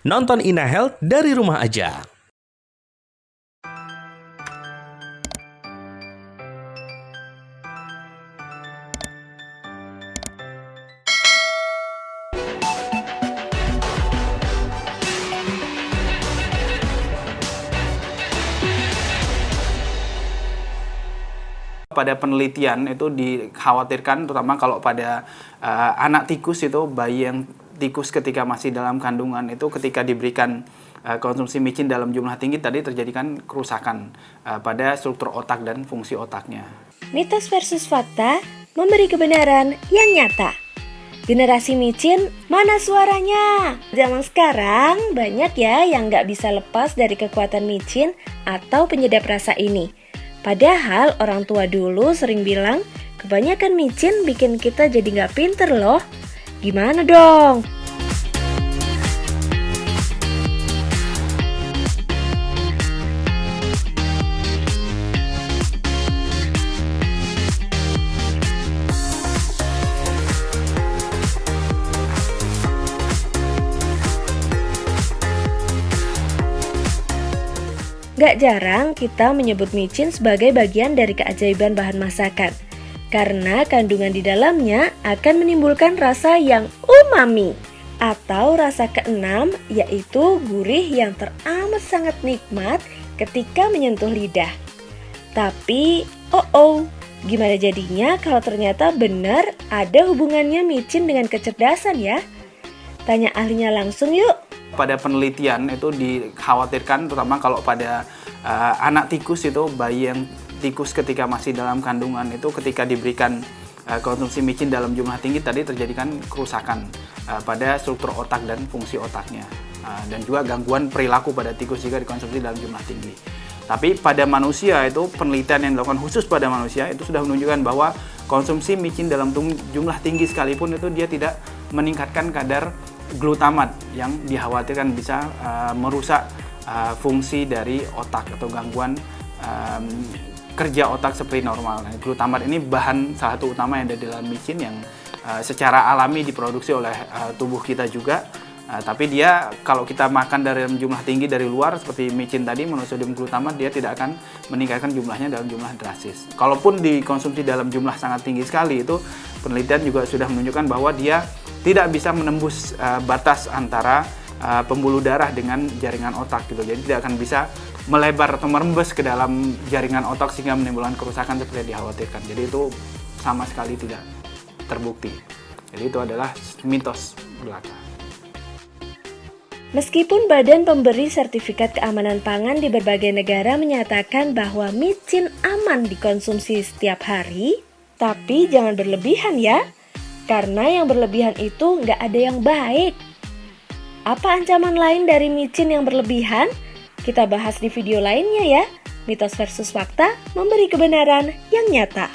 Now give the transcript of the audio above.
Nonton Ina Health dari rumah aja. Pada penelitian itu dikhawatirkan, terutama kalau pada anak tikus itu, bayi yang tikus ketika masih dalam kandungan itu ketika diberikan konsumsi micin dalam jumlah tinggi tadi terjadikan kerusakan pada struktur otak dan fungsi otaknya. Mitos versus fakta memberi kebenaran yang nyata. Generasi micin, mana suaranya? Zaman sekarang banyak ya yang nggak bisa lepas dari kekuatan micin atau penyedap rasa ini. Padahal orang tua dulu sering bilang, kebanyakan micin bikin kita jadi nggak pinter loh. Gimana dong? Gak jarang kita menyebut micin sebagai bagian dari keajaiban bahan masakan, karena kandungan di dalamnya akan menimbulkan rasa yang umami. Atau rasa keenam, yaitu gurih yang teramat sangat nikmat ketika menyentuh lidah. Tapi, gimana jadinya kalau ternyata benar ada hubungannya micin dengan kecerdasan ya? Tanya ahlinya langsung yuk. Pada penelitian itu dikhawatirkan, terutama kalau pada anak tikus itu, bayi yang tikus ketika masih dalam kandungan itu ketika diberikan konsumsi micin dalam jumlah tinggi tadi terjadikan kerusakan pada struktur otak dan fungsi otaknya, dan juga gangguan perilaku pada tikus jika dikonsumsi dalam jumlah tinggi. Tapi pada manusia itu, penelitian yang dilakukan khusus pada manusia itu sudah menunjukkan bahwa konsumsi micin dalam jumlah tinggi sekalipun itu dia tidak meningkatkan kadar glutamat yang dikhawatirkan bisa merusak fungsi dari otak atau gangguan kerja otak seperti normal. Nah, glutamat ini bahan salah satu utama yang ada di dalam micin yang secara alami diproduksi oleh tubuh kita juga. Tapi dia kalau kita makan dari jumlah tinggi dari luar seperti micin tadi, monosodium glutamat, dia tidak akan meningkatkan jumlahnya dalam jumlah drastis. Kalaupun dikonsumsi dalam jumlah sangat tinggi sekali, itu penelitian juga sudah menunjukkan bahwa dia tidak bisa menembus batas antara pembuluh darah dengan jaringan otak gitu. Jadi tidak akan bisa melebar atau merembes ke dalam jaringan otak sehingga menimbulkan kerusakan seperti yang dikhawatirkan. Jadi itu sama sekali tidak terbukti. Jadi itu adalah mitos belaka. Meskipun Badan Pemberi Sertifikat Keamanan Pangan di berbagai negara menyatakan bahwa micin aman dikonsumsi setiap hari, tapi jangan berlebihan ya, karena yang berlebihan itu nggak ada yang baik. Apa ancaman lain dari micin yang berlebihan? Kita bahas di video lainnya ya. Mitos versus fakta memberi kebenaran yang nyata.